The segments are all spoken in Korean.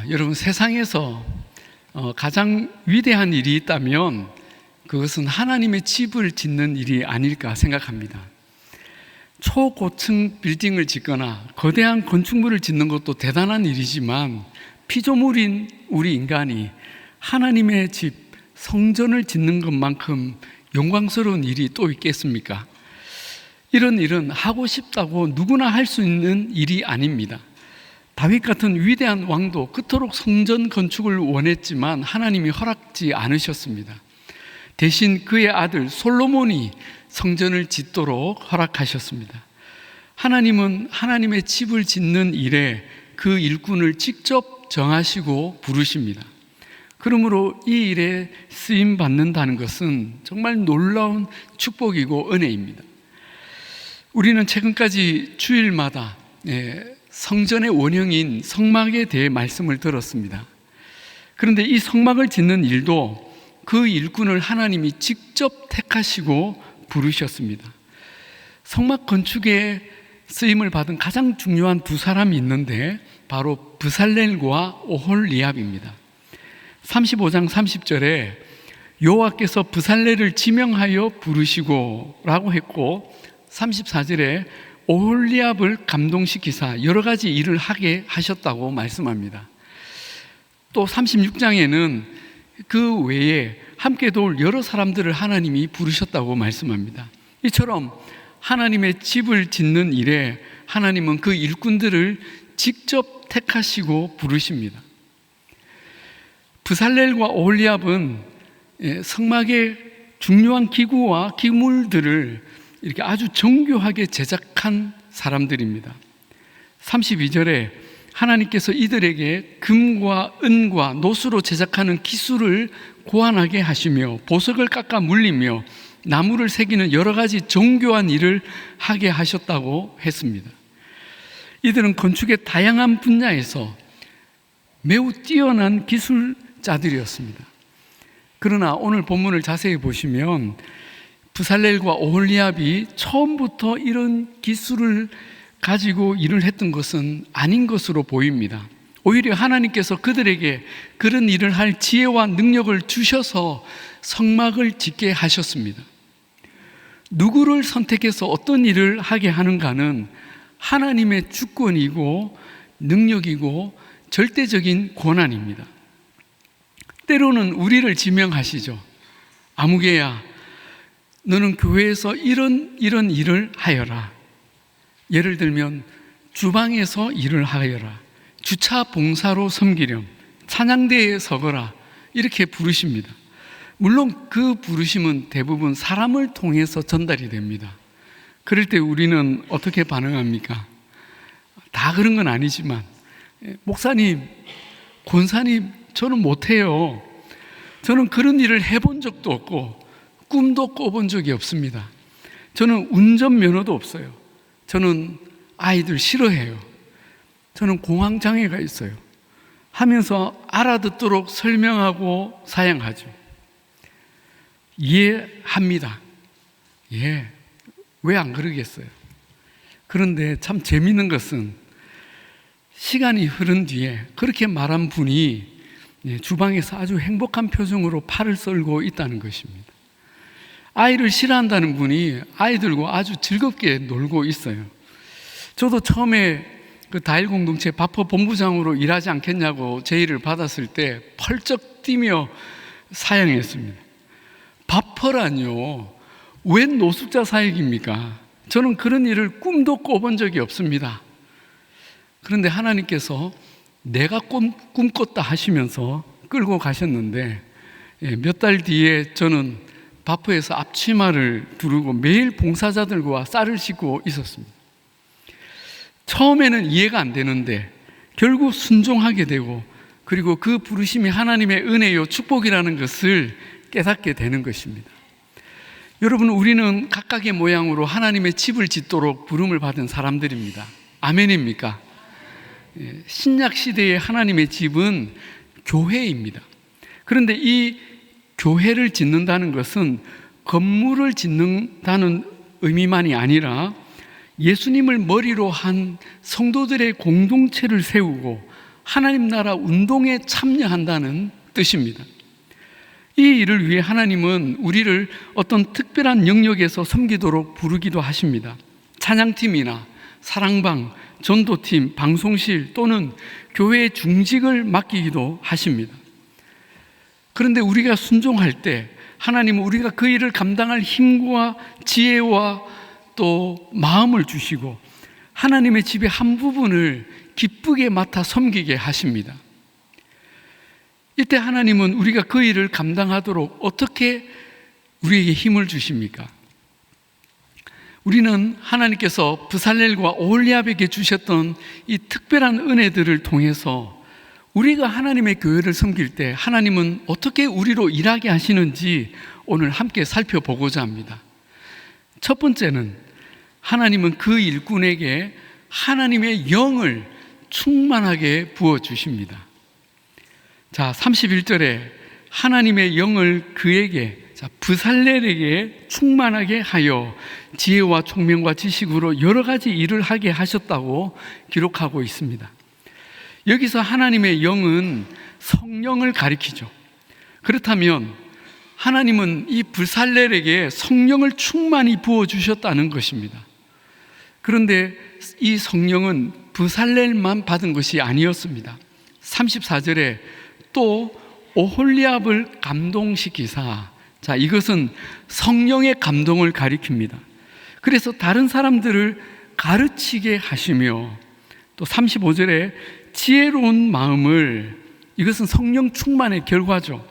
여러분, 세상에서 가장 위대한 일이 있다면 그것은 하나님의 집을 짓는 일이 아닐까 생각합니다. 초고층 빌딩을 짓거나 거대한 건축물을 짓는 것도 대단한 일이지만 피조물인 우리 인간이 하나님의 집, 성전을 짓는 것만큼 영광스러운 일이 또 있겠습니까? 이런 일은 하고 싶다고 누구나 할 수 있는 일이 아닙니다. 다윗 같은 위대한 왕도 그토록 성전 건축을 원했지만 하나님이 허락지 않으셨습니다. 대신 그의 아들 솔로몬이 성전을 짓도록 허락하셨습니다. 하나님은 하나님의 집을 짓는 일에 그 일꾼을 직접 정하시고 부르십니다. 그러므로 이 일에 쓰임 받는다는 것은 정말 놀라운 축복이고 은혜입니다. 우리는 최근까지 주일마다 성전의 원형인 성막에 대해 말씀을 들었습니다. 그런데 이 성막을 짓는 일도 그 일꾼을 하나님이 직접 택하시고 부르셨습니다. 성막 건축에 쓰임을 받은 가장 중요한 두 사람이 있는데 바로 브살렐과 오홀리압입니다. 35장 30절에 여호와께서 브살렐을 지명하여 부르시고 라고 했고, 34절에 오홀리압을 감동시키사 여러 가지 일을 하게 하셨다고 말씀합니다. 또 36장에는 그 외에 함께 도울 여러 사람들을 하나님이 부르셨다고 말씀합니다. 이처럼 하나님의 집을 짓는 일에 하나님은 그 일꾼들을 직접 택하시고 부르십니다. 브살렐과 오홀리압은 성막의 중요한 기구와 기물들을 이렇게 아주 정교하게 제작한 사람들입니다. 32절에 하나님께서 이들에게 금과 은과 노수로 제작하는 기술을 고안하게 하시며 보석을 깎아 물리며 나무를 새기는 여러 가지 정교한 일을 하게 하셨다고 했습니다. 이들은 건축의 다양한 분야에서 매우 뛰어난 기술자들이었습니다. 그러나 오늘 본문을 자세히 보시면 브살렐과 오홀리압이 처음부터 이런 기술을 가지고 일을 했던 것은 아닌 것으로 보입니다. 오히려 하나님께서 그들에게 그런 일을 할 지혜와 능력을 주셔서 성막을 짓게 하셨습니다. 누구를 선택해서 어떤 일을 하게 하는가는 하나님의 주권이고 능력이고 절대적인 권한입니다. 때로는 우리를 지명하시죠. 아무개야, 너는 교회에서 이런 일을 하여라. 예를 들면 주방에서 일을 하여라, 주차 봉사로 섬기렴, 찬양대에 서거라, 이렇게 부르십니다. 물론 그 부르심은 대부분 사람을 통해서 전달이 됩니다. 그럴 때 우리는 어떻게 반응합니까? 다 그런 건 아니지만, 목사님, 권사님, 저는 못해요. 저는 그런 일을 해본 적도 없고 꿈도 꿔본 적이 없습니다. 저는 운전면허도 없어요. 저는 아이들 싫어해요. 저는 공황장애가 있어요. 하면서 알아듣도록 설명하고 사양하죠. 이해합니다. 예, 왜 안 그러겠어요? 그런데 참 재미있는 것은 시간이 흐른 뒤에 그렇게 말한 분이 주방에서 아주 행복한 표정으로 팔을 썰고 있다는 것입니다. 아이를 싫어한다는 분이 아이들과 아주 즐겁게 놀고 있어요. 저도 처음에 그 다일 공동체 바퍼 본부장으로 일하지 않겠냐고 제의를 받았을 때 펄쩍 뛰며 사양했습니다. 바퍼라뇨? 웬 노숙자 사역입니까? 저는 그런 일을 꿈도 꿔본 적이 없습니다. 그런데 하나님께서 내가 꿈꿨다 하시면서 끌고 가셨는데, 몇 달 뒤에 저는 바프에서 앞치마를 두르고 매일 봉사자들과 쌀을 씻고 있었습니다. 처음에는 이해가 안 되는데 결국 순종하게 되고, 그리고 그 부르심이 하나님의 은혜요 축복이라는 것을 깨닫게 되는 것입니다. 여러분, 우리는 각각의 모양으로 하나님의 집을 짓도록 부름을 받은 사람들입니다. 아멘입니까? 신약 시대의 하나님의 집은 교회입니다. 그런데 이 교회를 짓는다는 것은 건물을 짓는다는 의미만이 아니라 예수님을 머리로 한 성도들의 공동체를 세우고 하나님 나라 운동에 참여한다는 뜻입니다. 이 일을 위해 하나님은 우리를 어떤 특별한 영역에서 섬기도록 부르기도 하십니다. 찬양팀이나 사랑방, 전도팀, 방송실 또는 교회의 중직을 맡기기도 하십니다. 그런데 우리가 순종할 때 하나님은 우리가 그 일을 감당할 힘과 지혜와 또 마음을 주시고 하나님의 집의 한 부분을 기쁘게 맡아 섬기게 하십니다. 이때 하나님은 우리가 그 일을 감당하도록 어떻게 우리에게 힘을 주십니까? 우리는 하나님께서 브살렐과 오홀리압에게 주셨던 이 특별한 은혜들을 통해서 우리가 하나님의 교회를 섬길 때 하나님은 어떻게 우리로 일하게 하시는지 오늘 함께 살펴보고자 합니다. 첫 번째는 하나님은 그 일꾼에게 하나님의 영을 충만하게 부어주십니다. 자, 31절에 하나님의 영을 그에게, 브살렐에게 충만하게 하여 지혜와 총명과 지식으로 여러 가지 일을 하게 하셨다고 기록하고 있습니다. 여기서 하나님의 영은 성령을 가리키죠. 그렇다면 하나님은 이 브살렐에게 성령을 충만히 부어주셨다는 것입니다. 그런데 이 성령은 브살렐만 받은 것이 아니었습니다. 34절에 또 오홀리압을 감동시키사, 자, 이것은 성령의 감동을 가리킵니다. 그래서 다른 사람들을 가르치게 하시며 또 35절에 지혜로운 마음을, 이것은 성령 충만의 결과죠.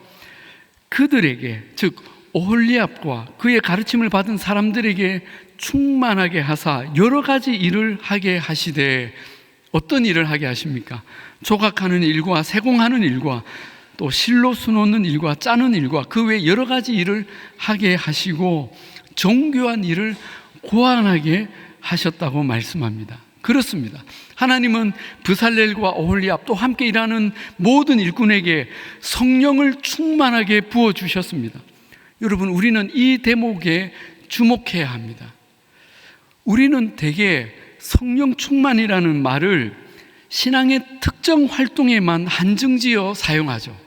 그들에게, 즉 오홀리압과 그의 가르침을 받은 사람들에게 충만하게 하사 여러 가지 일을 하게 하시되, 어떤 일을 하게 하십니까? 조각하는 일과 세공하는 일과 또 실로 수놓는 일과 짜는 일과 그 외 여러 가지 일을 하게 하시고 정교한 일을 고안하게 하셨다고 말씀합니다. 그렇습니다. 하나님은 브살렐과 오홀리압 또 함께 일하는 모든 일꾼에게 성령을 충만하게 부어주셨습니다. 여러분, 우리는 이 대목에 주목해야 합니다. 우리는 대개 성령 충만이라는 말을 신앙의 특정 활동에만 한정지어 사용하죠.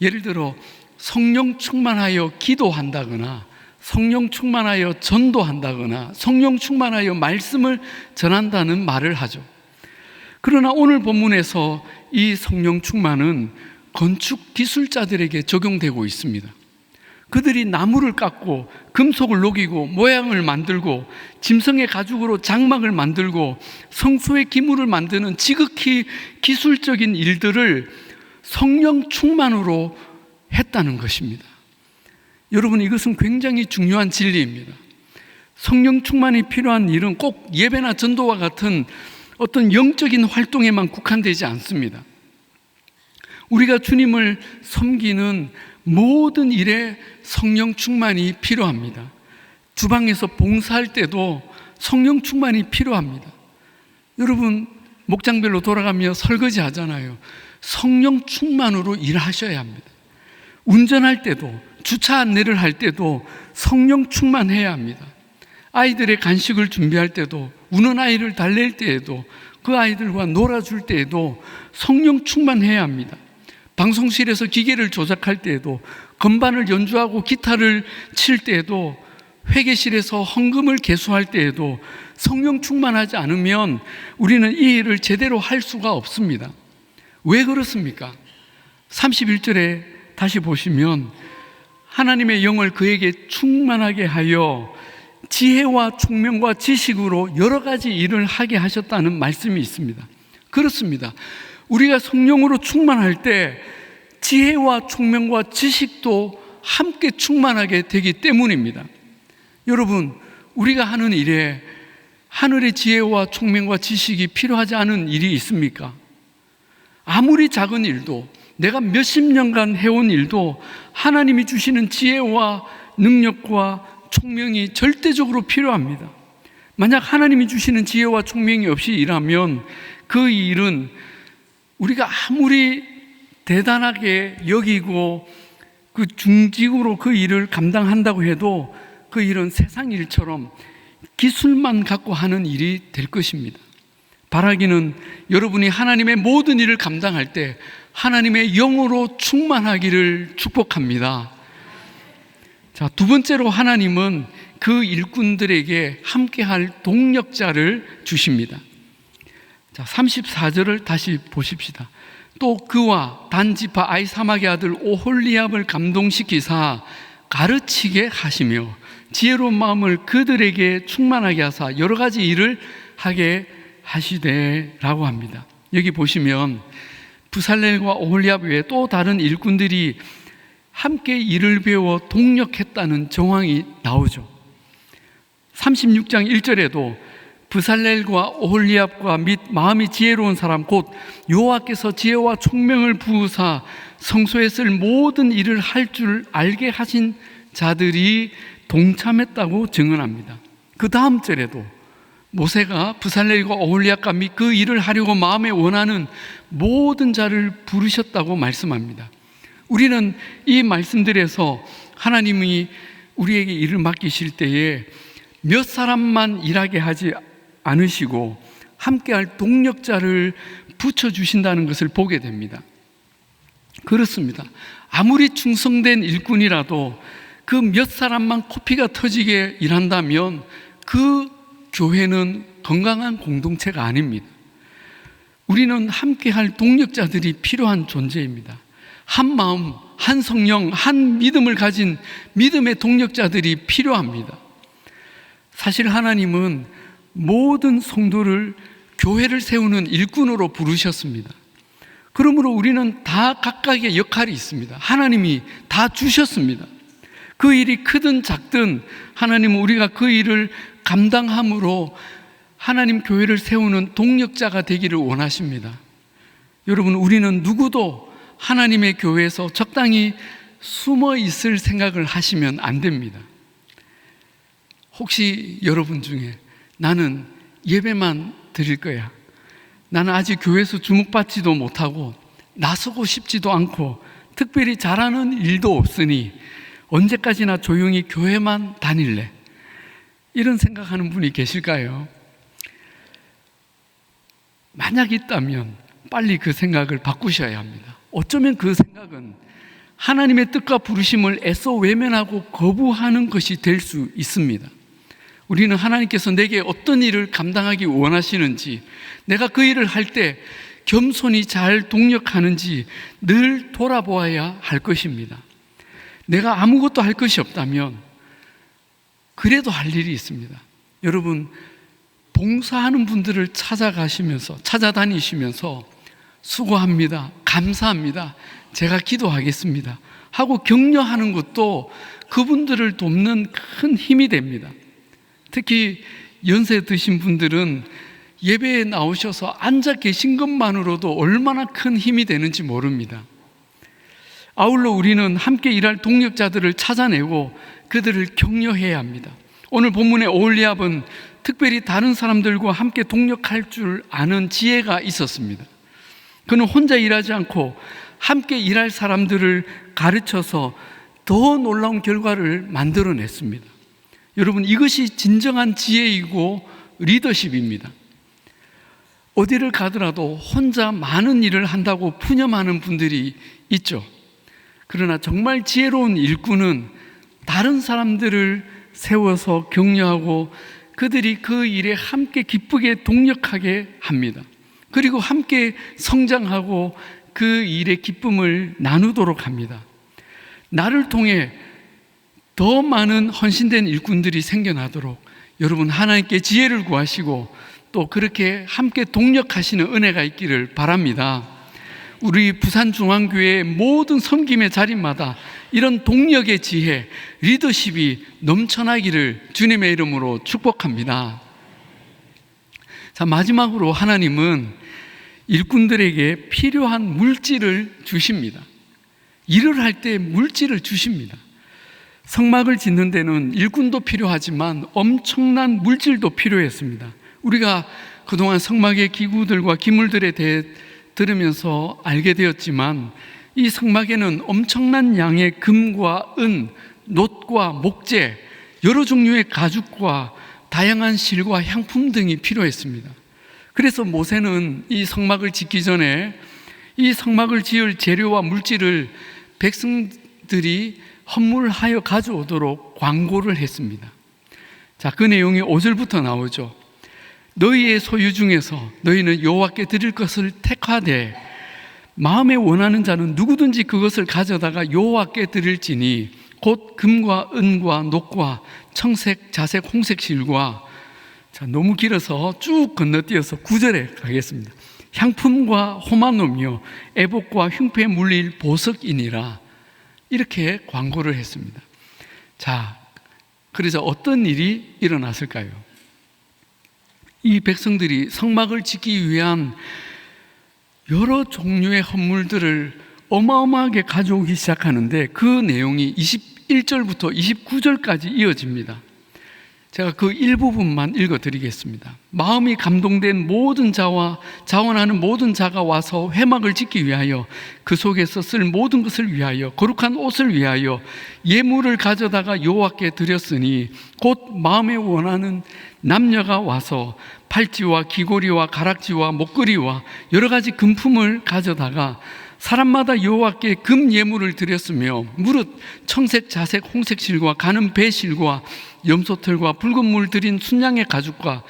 예를 들어 성령 충만하여 기도한다거나 성령 충만하여 전도한다거나 성령 충만하여 말씀을 전한다는 말을 하죠. 그러나 오늘 본문에서 이 성령 충만은 건축 기술자들에게 적용되고 있습니다. 그들이 나무를 깎고 금속을 녹이고 모양을 만들고 짐승의 가죽으로 장막을 만들고 성소의 기물을 만드는 지극히 기술적인 일들을 성령 충만으로 했다는 것입니다. 여러분, 이것은 굉장히 중요한 진리입니다. 성령 충만이 필요한 일은 꼭 예배나 전도와 같은 어떤 영적인 활동에만 국한되지 않습니다. 우리가 주님을 섬기는 모든 일에 성령 충만이 필요합니다. 주방에서 봉사할 때도 성령 충만이 필요합니다. 여러분, 목장별로 돌아가며 설거지 하잖아요. 성령 충만으로 일하셔야 합니다. 운전할 때도, 주차 안내를 할 때도 성령 충만해야 합니다. 아이들의 간식을 준비할 때도, 우는 아이를 달랠 때에도, 그 아이들과 놀아줄 때에도 성령 충만해야 합니다. 방송실에서 기계를 조작할 때에도, 건반을 연주하고 기타를 칠 때에도, 회계실에서 헌금을 계수할 때에도 성령 충만하지 않으면 우리는 이 일을 제대로 할 수가 없습니다. 왜 그렇습니까? 31절에 다시 보시면 하나님의 영을 그에게 충만하게 하여 지혜와 총명과 지식으로 여러 가지 일을 하게 하셨다는 말씀이 있습니다. 그렇습니다. 우리가 성령으로 충만할 때 지혜와 총명과 지식도 함께 충만하게 되기 때문입니다. 여러분, 우리가 하는 일에 하늘의 지혜와 총명과 지식이 필요하지 않은 일이 있습니까? 아무리 작은 일도, 내가 몇십 년간 해온 일도 하나님이 주시는 지혜와 능력과 총명이 절대적으로 필요합니다. 만약 하나님이 주시는 지혜와 총명이 없이 일하면 그 일은 우리가 아무리 대단하게 여기고 그 중직으로 그 일을 감당한다고 해도 그 일은 세상 일처럼 기술만 갖고 하는 일이 될 것입니다. 바라기는 여러분이 하나님의 모든 일을 감당할 때 하나님의 영으로 충만하기를 축복합니다. 자, 두 번째로 하나님은 그 일꾼들에게 함께할 동력자를 주십니다. 자, 34절을 다시 보십시다. 또 그와 단지파 아히사막의 아들 오홀리압을 감동시키사 가르치게 하시며 지혜로운 마음을 그들에게 충만하게 하사 여러 가지 일을 하게 하시되라고 합니다. 여기 보시면 부살렐과 오홀리압 외에 또 다른 일꾼들이 함께 일을 배워 동력했다는 정황이 나오죠. 36장 1절에도 부살렐과 오홀리압과 및 마음이 지혜로운 사람 곧 여호와께서 지혜와 총명을 부으사 성소에 쓸 모든 일을 할 줄 알게 하신 자들이 동참했다고 증언합니다. 그 다음 절에도 모세가 부살렐과 오홀리압과 및 그 일을 하려고 마음에 원하는 모든 자를 부르셨다고 말씀합니다. 우리는 이 말씀들에서 하나님이 우리에게 일을 맡기실 때에 몇 사람만 일하게 하지 않으시고 함께할 동력자를 붙여주신다는 것을 보게 됩니다. 그렇습니다. 아무리 충성된 일꾼이라도 그 몇 사람만 코피가 터지게 일한다면 그 교회는 건강한 공동체가 아닙니다. 우리는 함께할 동력자들이 필요한 존재입니다. 한 마음, 한 성령, 한 믿음을 가진 믿음의 동력자들이 필요합니다. 사실 하나님은 모든 성도를 교회를 세우는 일꾼으로 부르셨습니다. 그러므로 우리는 다 각각의 역할이 있습니다. 하나님이 다 주셨습니다. 그 일이 크든 작든 하나님은 우리가 그 일을 감당함으로 하나님 교회를 세우는 동력자가 되기를 원하십니다. 여러분, 우리는 누구도 하나님의 교회에서 적당히 숨어 있을 생각을 하시면 안 됩니다. 혹시 여러분 중에 나는 예배만 드릴 거야, 나는 아직 교회에서 주목받지도 못하고 나서고 싶지도 않고 특별히 잘하는 일도 없으니 언제까지나 조용히 교회만 다닐래, 이런 생각하는 분이 계실까요? 만약 있다면 빨리 그 생각을 바꾸셔야 합니다. 어쩌면 그 생각은 하나님의 뜻과 부르심을 애써 외면하고 거부하는 것이 될 수 있습니다. 우리는 하나님께서 내게 어떤 일을 감당하기 원하시는지, 내가 그 일을 할 때 겸손히 잘 동력하는지 늘 돌아보아야 할 것입니다. 내가 아무것도 할 것이 없다면 그래도 할 일이 있습니다. 여러분, 봉사하는 분들을 찾아다니시면서 수고합니다, 감사합니다, 제가 기도하겠습니다 하고 격려하는 것도 그분들을 돕는 큰 힘이 됩니다. 특히 연세 드신 분들은 예배에 나오셔서 앉아 계신 것만으로도 얼마나 큰 힘이 되는지 모릅니다. 아울러 우리는 함께 일할 동력자들을 찾아내고 그들을 격려해야 합니다. 오늘 본문의 오홀리압은 특별히 다른 사람들과 함께 동력할 줄 아는 지혜가 있었습니다. 그는 혼자 일하지 않고 함께 일할 사람들을 가르쳐서 더 놀라운 결과를 만들어냈습니다. 여러분, 이것이 진정한 지혜이고 리더십입니다. 어디를 가더라도 혼자 많은 일을 한다고 푸념하는 분들이 있죠. 그러나 정말 지혜로운 일꾼은 다른 사람들을 세워서 격려하고 그들이 그 일에 함께 기쁘게 동력하게 합니다. 그리고 함께 성장하고 그 일의 기쁨을 나누도록 합니다. 나를 통해 더 많은 헌신된 일꾼들이 생겨나도록 여러분, 하나님께 지혜를 구하시고 또 그렇게 함께 동력하시는 은혜가 있기를 바랍니다. 우리 부산중앙교회의 모든 섬김의 자리마다 이런 동력의 지혜, 리더십이 넘쳐나기를 주님의 이름으로 축복합니다. 자, 마지막으로 하나님은 일꾼들에게 필요한 물질을 주십니다. 일을 할 때 물질을 주십니다. 성막을 짓는 데는 일꾼도 필요하지만 엄청난 물질도 필요했습니다. 우리가 그동안 성막의 기구들과 기물들에 대해 들으면서 알게 되었지만 이 성막에는 엄청난 양의 금과 은, 놋과 목재, 여러 종류의 가죽과 다양한 실과 향품 등이 필요했습니다. 그래서 모세는 이 성막을 짓기 전에 이 성막을 지을 재료와 물질을 백성들이 헌물하여 가져오도록 광고를 했습니다. 자, 그 내용이 5절부터 나오죠. 너희의 소유 중에서 너희는 여호와께 드릴 것을 택하되 마음에 원하는 자는 누구든지 그것을 가져다가 여호와께 드릴지니 곧 금과 은과 녹과 청색, 자색, 홍색 실과, 자, 너무 길어서 쭉 건너뛰어서 9절에 가겠습니다. 향품과 호마노며 애복과 흉패에 물릴 보석이니라. 이렇게 광고를 했습니다. 자, 그래서 어떤 일이 일어났을까요? 이 백성들이 성막을 짓기 위한 여러 종류의 헌물들을 어마어마하게 가져오기 시작하는데 그 내용이 21절부터 29절까지 이어집니다. 제가 그 일부분만 읽어드리겠습니다. 마음이 감동된 모든 자와 자원하는 모든 자가 와서 회막을 짓기 위하여 그 속에서 쓸 모든 것을 위하여 거룩한 옷을 위하여 예물을 가져다가 여호와께 드렸으니 곧 마음에 원하는 남녀가 와서 팔찌와 귀고리와 가락지와 목걸이와 여러 가지 금품을 가져다가 사람마다 여호와께 금 예물을 드렸으며 무릇 청색, 자색, 홍색 실과 가는 배실과 염소털과 붉은 물 들인 순양의 가죽과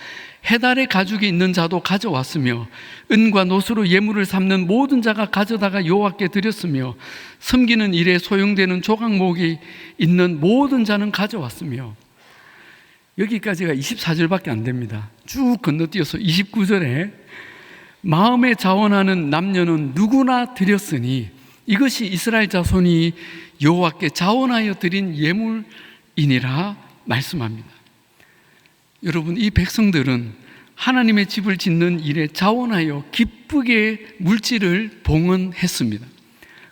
해달의 가죽이 있는 자도 가져왔으며 은과 노수로 예물을 삼는 모든 자가 가져다가 여호와께 드렸으며 섬기는 일에 소용되는 조각목이 있는 모든 자는 가져왔으며, 여기까지가 24절밖에 안 됩니다. 쭉 건너뛰어서 29절에 마음에 자원하는 남녀는 누구나 드렸으니 이것이 이스라엘 자손이 여호와께 자원하여 드린 예물이니라 말씀합니다. 여러분, 이 백성들은 하나님의 집을 짓는 일에 자원하여 기쁘게 물질을 봉헌했습니다.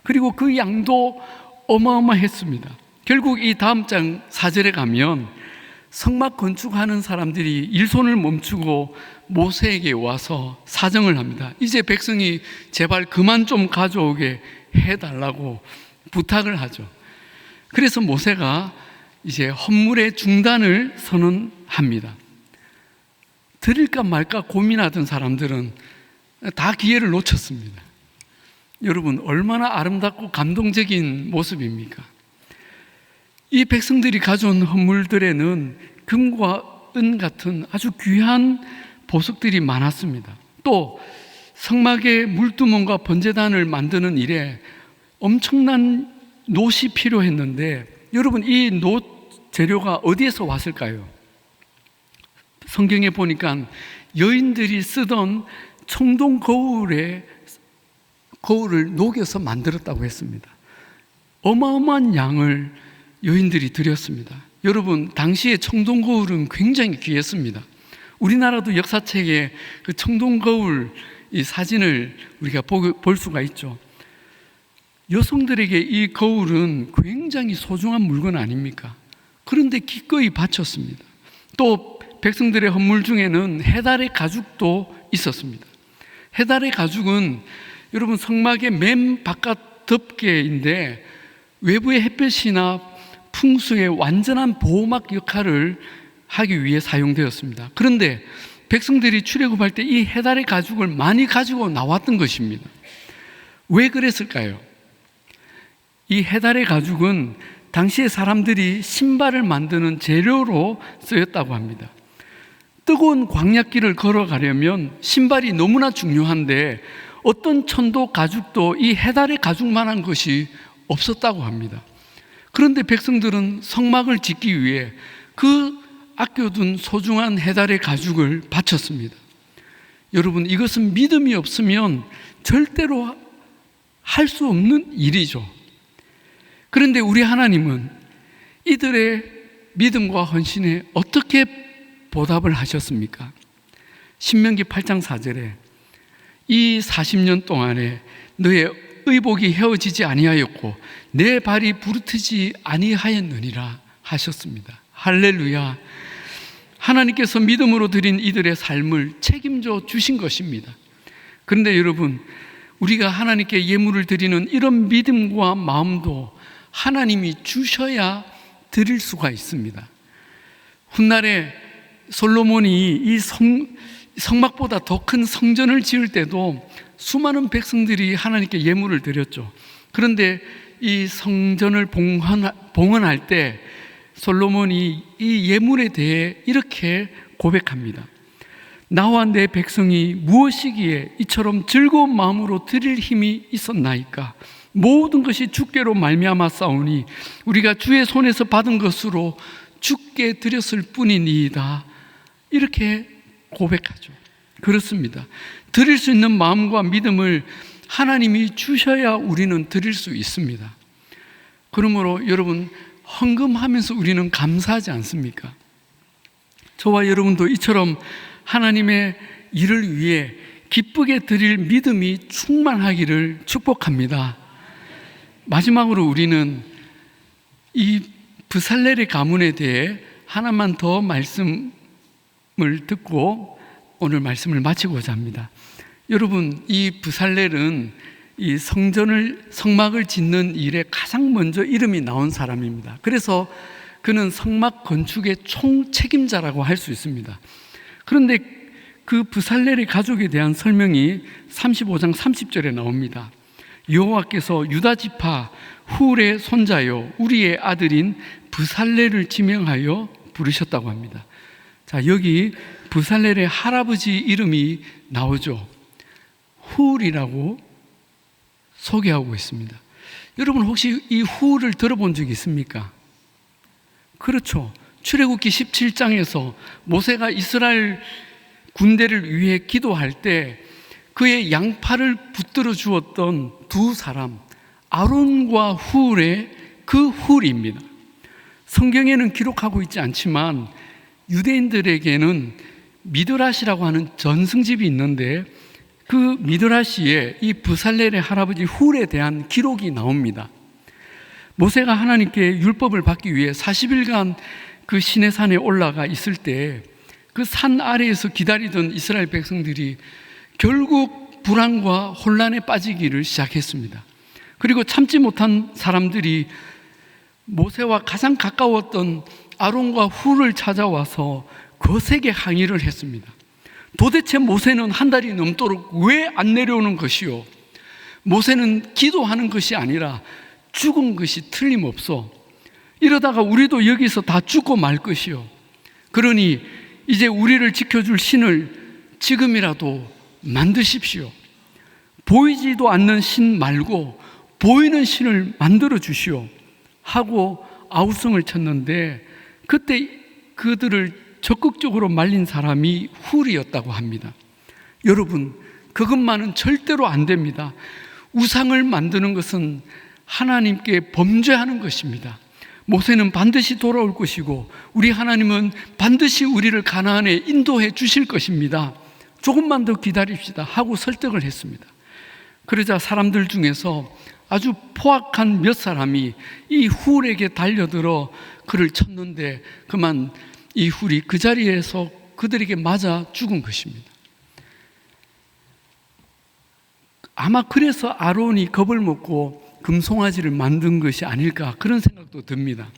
그리고 그 양도 어마어마했습니다. 결국 이 다음 장 4절에 가면 성막 건축하는 사람들이 일손을 멈추고 모세에게 와서 사정을 합니다. 이제 백성이 제발 그만 좀 가져오게 해달라고 부탁을 하죠. 그래서 모세가 이제 헌물의 중단을 선언합니다. 드릴까 말까 고민하던 사람들은 다 기회를 놓쳤습니다. 여러분, 얼마나 아름답고 감동적인 모습입니까? 이 백성들이 가져온 헌물들에는 금과 은 같은 아주 귀한 보석들이 많았습니다. 또 성막의 물두멍과 번제단을 만드는 일에 엄청난 놋이 필요했는데, 여러분, 이 놋 재료가 어디에서 왔을까요? 성경에 보니까 여인들이 쓰던 청동 거울을 녹여서 만들었다고 했습니다. 어마어마한 양을 여인들이 드렸습니다. 여러분, 당시에 청동 거울은 굉장히 귀했습니다. 우리나라도 역사책에 그 청동 거울 이 사진을 우리가 볼 수가 있죠. 여성들에게 이 거울은 굉장히 소중한 물건 아닙니까? 그런데 기꺼이 바쳤습니다. 또 백성들의 헌물 중에는 해달의 가죽도 있었습니다. 해달의 가죽은 여러분 성막의 맨 바깥 덮개인데 외부의 햇볕이나 풍수의 완전한 보호막 역할을 하기 위해 사용되었습니다. 그런데 백성들이 출애굽할 때 이 해달의 가죽을 많이 가지고 나왔던 것입니다. 왜 그랬을까요? 이 해달의 가죽은 당시에 사람들이 신발을 만드는 재료로 쓰였다고 합니다. 뜨거운 광야길을 걸어가려면 신발이 너무나 중요한데 어떤 천도 가죽도 이 해달의 가죽만한 것이 없었다고 합니다. 그런데 백성들은 성막을 짓기 위해 그 아껴둔 소중한 해달의 가죽을 바쳤습니다. 여러분, 이것은 믿음이 없으면 절대로 할 수 없는 일이죠. 그런데 우리 하나님은 이들의 믿음과 헌신에 어떻게 보답을 하셨습니까? 신명기 8장 4절에 이 40년 동안에 너의 의복이 헤어지지 아니하였고 내 발이 부르트지 아니하였느니라 하셨습니다. 할렐루야. 하나님께서 믿음으로 드린 이들의 삶을 책임져 주신 것입니다. 그런데 여러분, 우리가 하나님께 예물을 드리는 이런 믿음과 마음도 하나님이 주셔야 드릴 수가 있습니다. 훗날에 솔로몬이 이 성막보다 더 큰 성전을 지을 때도 수많은 백성들이 하나님께 예물을 드렸죠. 그런데 이 성전을 봉헌할 때 솔로몬이 이 예물에 대해 이렇게 고백합니다. 나와 내 백성이 무엇이기에 이처럼 즐거운 마음으로 드릴 힘이 있었나이까? 모든 것이 주께로 말미암아 싸우니 우리가 주의 손에서 받은 것으로 주께 드렸을 뿐이니이다. 이렇게 고백하죠. 그렇습니다. 드릴 수 있는 마음과 믿음을 하나님이 주셔야 우리는 드릴 수 있습니다. 그러므로 여러분, 헌금하면서 우리는 감사하지 않습니까? 저와 여러분도 이처럼 하나님의 일을 위해 기쁘게 드릴 믿음이 충만하기를 축복합니다. 마지막으로 우리는 이 브살렐의 가문에 대해 하나만 더 말씀을 듣고 오늘 말씀을 마치고자 합니다. 여러분, 이 브살렐은 이 성막을 짓는 일에 가장 먼저 이름이 나온 사람입니다. 그래서 그는 성막 건축의 총책임자라고 할 수 있습니다. 그런데 그 브살렐의 가족에 대한 설명이 35장 30절에 나옵니다. 여호와께서 유다 지파 훌의 손자요 우리의 아들인 브살렐을 지명하여 부르셨다고 합니다. 자, 여기 브살렐의 할아버지 이름이 나오죠. 훌이라고 소개하고 있습니다. 여러분, 혹시 이 훌을 들어본 적이 있습니까? 그렇죠. 출애굽기 17장에서 모세가 이스라엘 군대를 위해 기도할 때 그의 양팔을 붙들어 주었던 두 사람, 아론과 훌의 그 훌입니다. 성경에는 기록하고 있지 않지만 유대인들에게는 미드라시라고 하는 전승집이 있는데 그 미드라시에 이 브살렐의 할아버지 훌에 대한 기록이 나옵니다. 모세가 하나님께 율법을 받기 위해 40일간 그 시내산에 올라가 있을 때 그 산 아래에서 기다리던 이스라엘 백성들이 결국 불안과 혼란에 빠지기를 시작했습니다. 그리고 참지 못한 사람들이 모세와 가장 가까웠던 아론과 훌을 찾아와서 거세게 항의를 했습니다. 도대체 모세는 한 달이 넘도록 왜 안 내려오는 것이요? 모세는 기도하는 것이 아니라 죽은 것이 틀림없어. 이러다가 우리도 여기서 다 죽고 말 것이요. 그러니 이제 우리를 지켜줄 신을 지금이라도 만드십시오. 보이지도 않는 신 말고 보이는 신을 만들어 주시오 하고 아우성을 쳤는데 그때 그들을 적극적으로 말린 사람이 훌이었다고 합니다. 여러분, 그것만은 절대로 안 됩니다. 우상을 만드는 것은 하나님께 범죄하는 것입니다. 모세는 반드시 돌아올 것이고 우리 하나님은 반드시 우리를 가나안에 인도해 주실 것입니다. 조금만 더 기다립시다 하고 설득을 했습니다. 그러자 사람들 중에서 아주 포악한 몇 사람이 이 훌에게 달려들어 그를 쳤는데 그만 이 훌이 그 자리에서 그들에게 맞아 죽은 것입니다. 아마 그래서 아론이 겁을 먹고 금송아지를 만든 것이 아닐까 그런 생각도 듭니다.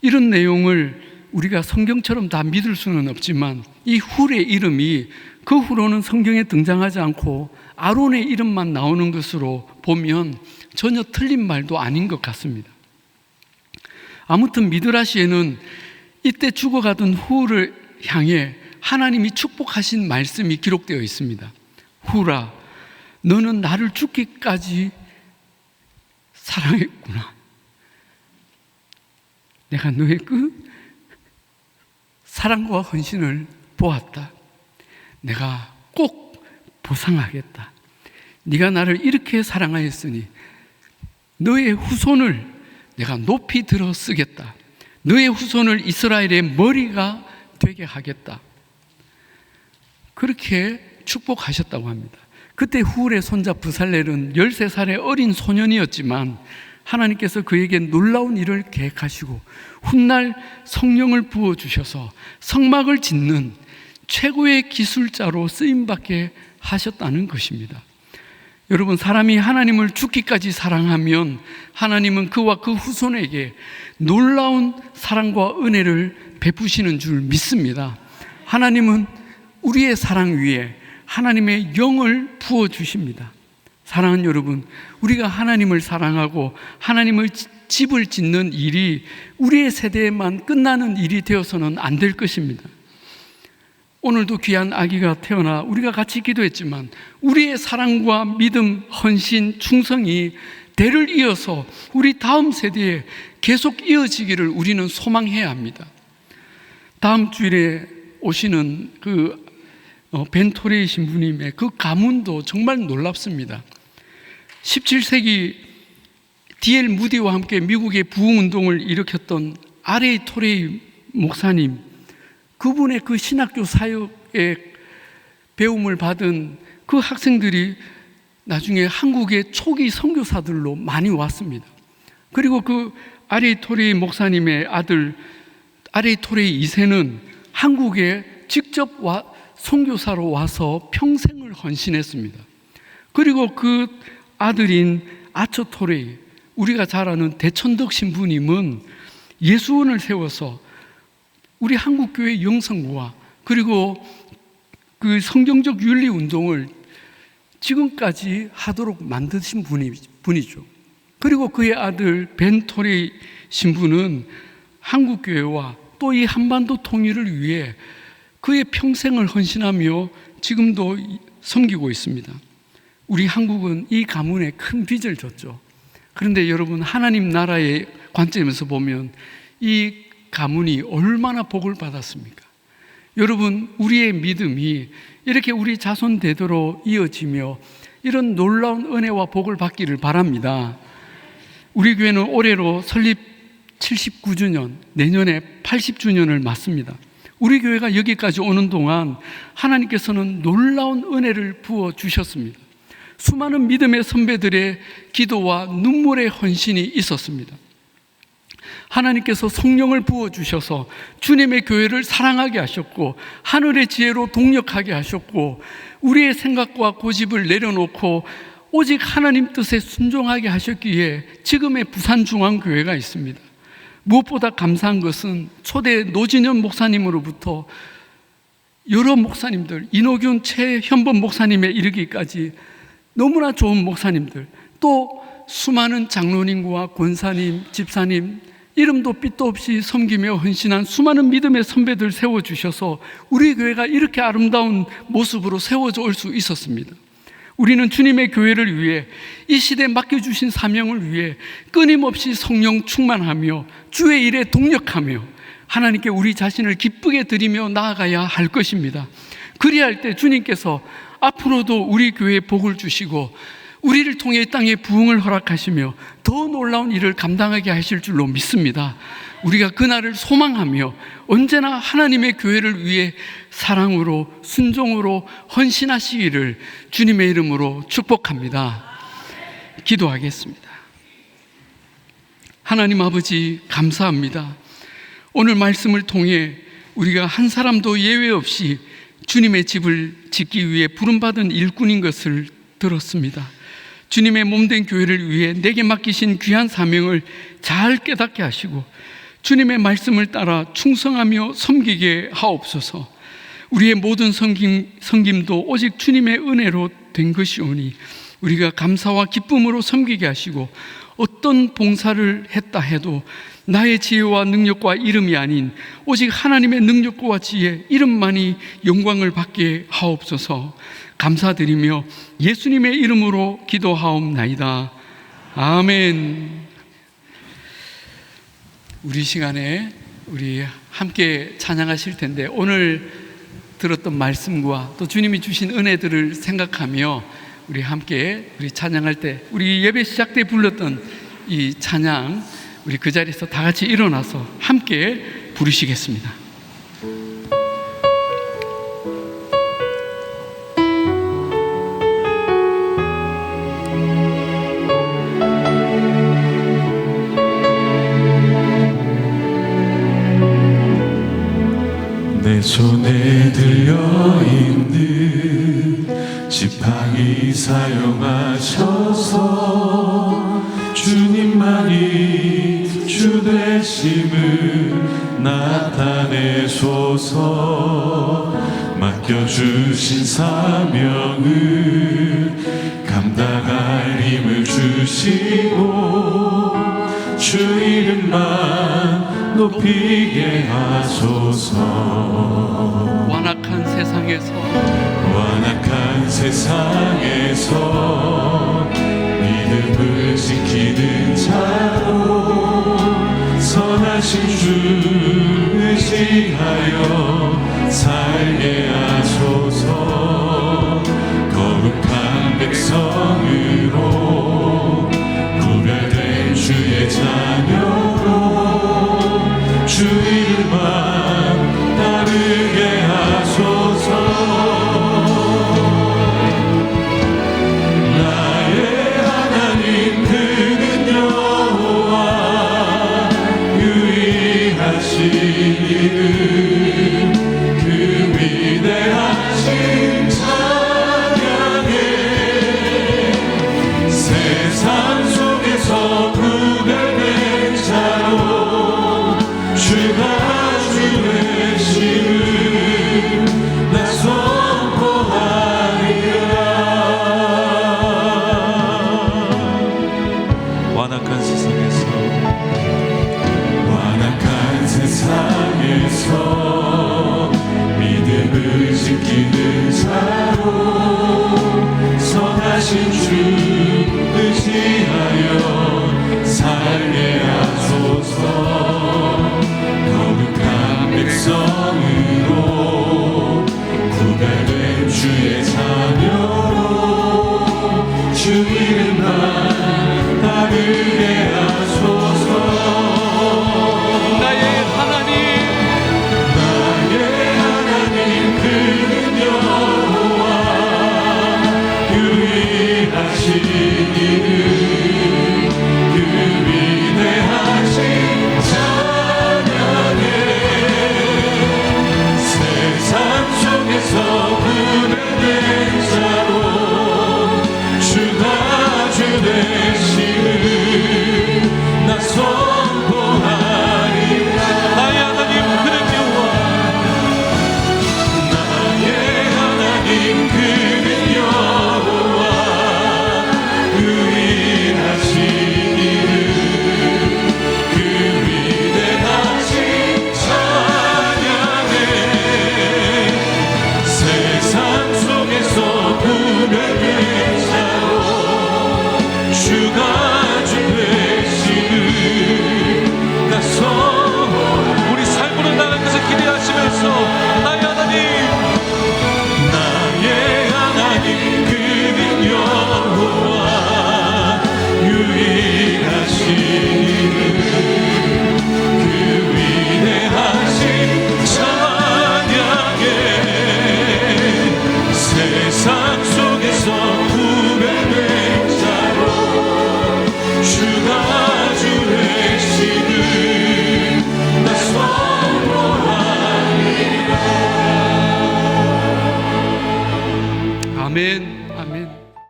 이런 내용을 우리가 성경처럼 다 믿을 수는 없지만 이 훌의 이름이 그 후로는 성경에 등장하지 않고 아론의 이름만 나오는 것으로 보면 전혀 틀린 말도 아닌 것 같습니다. 아무튼 미드라시에는 이때 죽어가던 훌을 향해 하나님이 축복하신 말씀이 기록되어 있습니다. 훌아, 너는 나를 죽기까지 사랑했구나. 내가 너의 그 사랑과 헌신을 보았다. 내가 꼭 보상하겠다. 네가 나를 이렇게 사랑하였으니 너의 후손을 내가 높이 들어 쓰겠다. 너의 후손을 이스라엘의 머리가 되게 하겠다. 그렇게 축복하셨다고 합니다. 그때 훌의 손자 브살렐은 13살의 어린 소년이었지만 하나님께서 그에게 놀라운 일을 계획하시고 훗날 성령을 부어주셔서 성막을 짓는 최고의 기술자로 쓰임받게 하셨다는 것입니다. 여러분, 사람이 하나님을 죽기까지 사랑하면 하나님은 그와 그 후손에게 놀라운 사랑과 은혜를 베푸시는 줄 믿습니다. 하나님은 우리의 사랑 위에 하나님의 영을 부어주십니다. 사랑하는 여러분, 우리가 하나님을 사랑하고 하나님을 집을 짓는 일이 우리의 세대에만 끝나는 일이 되어서는 안 될 것입니다. 오늘도 귀한 아기가 태어나 우리가 같이 기도했지만 우리의 사랑과 믿음, 헌신, 충성이 대를 이어서 우리 다음 세대에 계속 이어지기를 우리는 소망해야 합니다. 다음 주일에 오시는 벤토레이 신부님의 그 가문도 정말 놀랍습니다. 17세기 D.L. 무디와 함께 미국의 부흥운동을 일으켰던 R.A. 토레이 목사님, 그분의 그 신학교 사역의 배움을 받은 그 학생들이 나중에 한국의 초기 선교사들로 많이 왔습니다. 그리고 그 R.A. 토레이 목사님의 아들 R.A. 토레이 2세는 한국에 직접 선교사로 와서 평생을 헌신했습니다. 그리고 그 아들인 아처 토레이, 우리가 잘 아는 대천덕 신부님은 예수원을 세워서 우리 한국교회 영성과 그리고 그 성경적 윤리운동을 지금까지 하도록 만드신 분이죠. 그리고 그의 아들 벤토레이 신부는 한국교회와 또 이 한반도 통일을 위해 그의 평생을 헌신하며 지금도 섬기고 있습니다. 우리 한국은 이 가문에 큰 빚을 졌죠. 그런데 여러분, 하나님 나라의 관점에서 보면 이 가문이 얼마나 복을 받았습니까? 여러분, 우리의 믿음이 이렇게 우리 자손 대대로 이어지며 이런 놀라운 은혜와 복을 받기를 바랍니다. 우리 교회는 올해로 설립 79주년, 내년에 80주년을 맞습니다. 우리 교회가 여기까지 오는 동안 하나님께서는 놀라운 은혜를 부어주셨습니다. 수많은 믿음의 선배들의 기도와 눈물의 헌신이 있었습니다. 하나님께서 성령을 부어주셔서 주님의 교회를 사랑하게 하셨고 하늘의 지혜로 동력하게 하셨고 우리의 생각과 고집을 내려놓고 오직 하나님 뜻에 순종하게 하셨기에 지금의 부산중앙교회가 있습니다. 무엇보다 감사한 것은 초대 노진현 목사님으로부터 여러 목사님들, 이노균, 최현범 목사님에 이르기까지 너무나 좋은 목사님들, 또 수많은 장로님과 권사님, 집사님, 이름도 빛도 없이 섬기며 헌신한 수많은 믿음의 선배들 세워주셔서 우리 교회가 이렇게 아름다운 모습으로 세워져 올 수 있었습니다. 우리는 주님의 교회를 위해 이 시대에 맡겨주신 사명을 위해 끊임없이 성령 충만하며 주의 일에 동력하며 하나님께 우리 자신을 기쁘게 드리며 나아가야 할 것입니다. 그리할 때 주님께서 앞으로도 우리 교회에 복을 주시고 우리를 통해 이 땅에 부흥을 허락하시며 더 놀라운 일을 감당하게 하실 줄로 믿습니다. 우리가 그날을 소망하며 언제나 하나님의 교회를 위해 사랑으로 순종으로 헌신하시기를 주님의 이름으로 축복합니다. 기도하겠습니다. 하나님 아버지, 감사합니다. 오늘 말씀을 통해 우리가 한 사람도 예외 없이 주님의 집을 짓기 위해 부름받은 일꾼인 것을 들었습니다. 주님의 몸된 교회를 위해 내게 맡기신 귀한 사명을 잘 깨닫게 하시고 주님의 말씀을 따라 충성하며 섬기게 하옵소서. 우리의 모든 섬김도 오직 주님의 은혜로 된 것이오니 우리가 감사와 기쁨으로 섬기게 하시고 어떤 봉사를 했다 해도 나의 지혜와 능력과 이름이 아닌 오직 하나님의 능력과 지혜, 이름만이 영광을 받게 하옵소서. 감사드리며 예수님의 이름으로 기도하옵나이다. 아멘. 우리 시간에 우리 함께 찬양하실 텐데 오늘 들었던 말씀과 또 주님이 주신 은혜들을 생각하며 우리 함께 우리 찬양할 때 우리 예배 시작 때 불렀던 이 찬양 우리 그 자리에서 다 같이 일어나서 함께 부르시겠습니다. 내 손에 들려있는 지팡이 사용하셔서 주님만이 주 되심을 나타내소서. 맡겨주신 사명을 감당할 힘을 주시고 주 이름만 높이게 하소서. 완악한 세상에서 믿음을 지키는 자로 선하신 주 의지하여 살게 하소서. 거룩한 백성